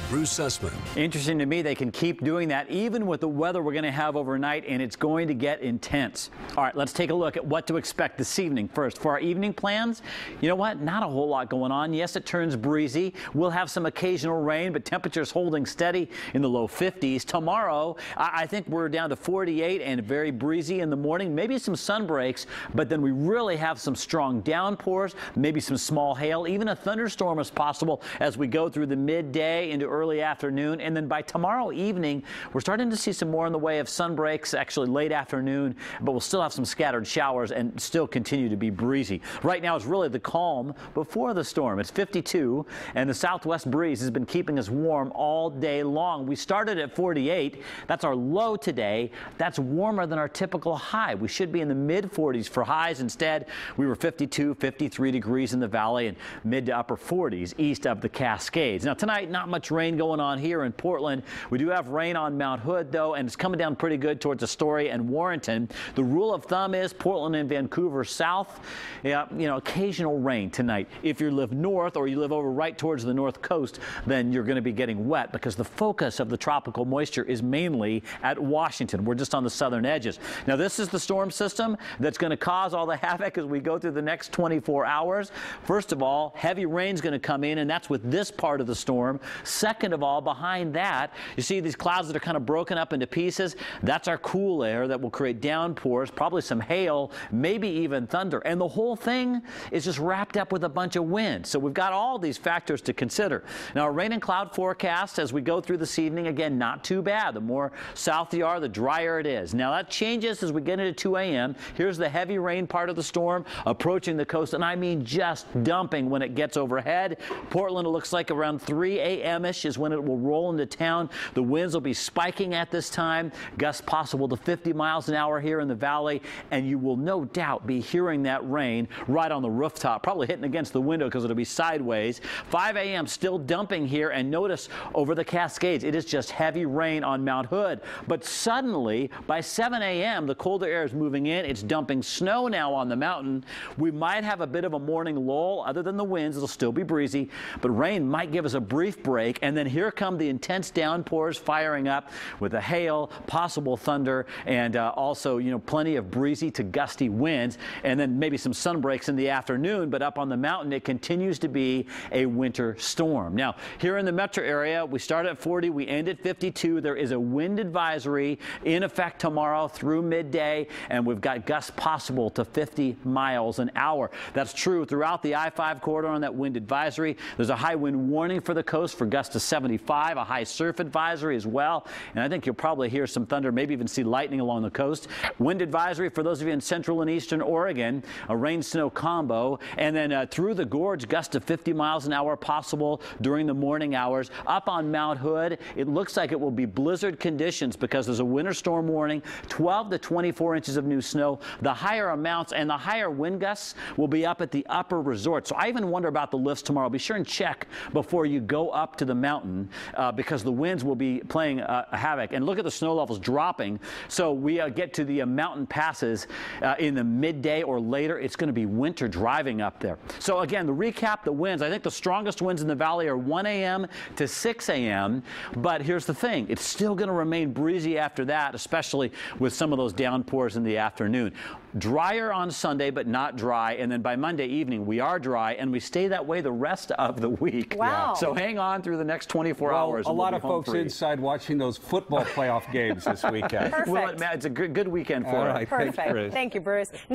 Bruce Sussman. Interesting to me, they can keep doing that even with the weather we're going to have overnight, and it's going to get intense. All right, let's take a look at what to expect this evening. First, for our evening plans, you know what? Not a whole lot going on. Yes, it turns breezy. We'll have some occasional rain, but temperatures holding steady in the low 50s. Tomorrow, I think we're down to 48 and very breezy in the morning. Maybe some sun breaks, but then we really have some strong downpours, maybe some small hail. Even a thunderstorm is possible as we go through the midday into early afternoon. And then by tomorrow evening, we're starting to see some more in the way of sun breaks, actually late afternoon, but we'll still have some scattered showers and still continue to be breezy. Right now it's really the calm before the storm. It's 52, and the southwest breeze has been keeping us warm all day long. We started at 48. That's our low today. That's warmer than our typical high. We should be in the mid 40s for highs. Instead, we were 52, 53 degrees in the valley and mid to upper 40s east of the Cascades. Now tonight, not much rain going on here in Portland. We do have rain on Mount Hood, though, and it's coming down pretty good towards Astoria and Warrenton. The rule of thumb is Portland and Vancouver south, occasional rain tonight. If you live north or you live over right towards the north coast, then you're going to be getting wet because the focus of the tropical moisture is mainly at Washington. We're just on the southern edges. Now, this is the storm system that's going to cause all the havoc as we go through the next 24 hours. First of all, heavy rain's going to come in, and that's with this part of the storm. Second of all, behind that, you see these clouds that are kind of broken up into pieces. That's our cool air that will create downpours, probably some hail, maybe even thunder. And the whole thing is just wrapped up with a bunch of wind. So we've got all these factors to consider. Now, our rain and cloud forecast as we go through this evening, again, not too bad. The more south you are, the drier it is. Now, that changes as we get into 2 a.m. Here's the heavy rain part of the storm approaching the coast, and I mean just dumping when it gets overhead. Portland, it looks like around 3 a.m.-ish is when it will roll into town. The winds will be spiking at this time, gusts possible to 50 miles an hour here in the valley, and you will no doubt be hearing that rain right on the rooftop, probably hitting against the window because it'll be sideways. 5 a.m. still dumping here, and notice over the Cascades, it is just heavy rain on Mount Hood. But suddenly, by 7 a.m., the colder air is moving in. It's dumping snow now on the mountain. We might have a bit of a morning lull. Other than the winds, it'll still be breezy, but rain might give us a brief break, and then here come the intense downpours firing up with the hail, possible thunder, and also, plenty of breezy to gusty winds, and then maybe some sun breaks in the afternoon. But up on the mountain, it continues to be a winter storm. Now, here in the metro area, we start at 40, we end at 52. There is a wind advisory in effect tomorrow through midday, and we've got gusts possible to 50 miles an hour. That's true throughout the I-5 corridor on that wind advisory. There's a high wind warning for the coast for gusts to 75, a high surf advisory as well, and I think you'll probably hear some thunder, maybe even see lightning along the coast. Wind advisory for those of you in central and eastern Oregon, a rain-snow combo, and then through the gorge, gusts to 50 miles an hour possible during the morning hours. Up on Mount Hood, it looks like it will be blizzard conditions because there's a winter storm warning, 12 to 24 inches of new snow. The higher amounts and the higher wind gusts will be up at the upper resort. So I even wonder about the lifts tomorrow. Be sure and check before you go up to the mountain because the winds will be playing havoc. And look at the snow levels dropping. So we get to the mountain passes in the midday or later. It's going to be winter driving up there. So again, to recap the winds, I think the strongest winds in the valley are 1 a.m. to 6 a.m. But here's the thing. It's still going to remain breezy after that, especially with some of those downpours in the afternoon. Drier on Sunday, but not dry. And then by Monday evening, we are dry, and we stay that way the rest of the week. Wow. So hang on through the next 24 hours. A lot of folks inside watching those football playoff games this weekend. Perfect. Well, it's a good weekend for us. All right. Perfect. Thanks, Bruce. Thank you, Bruce.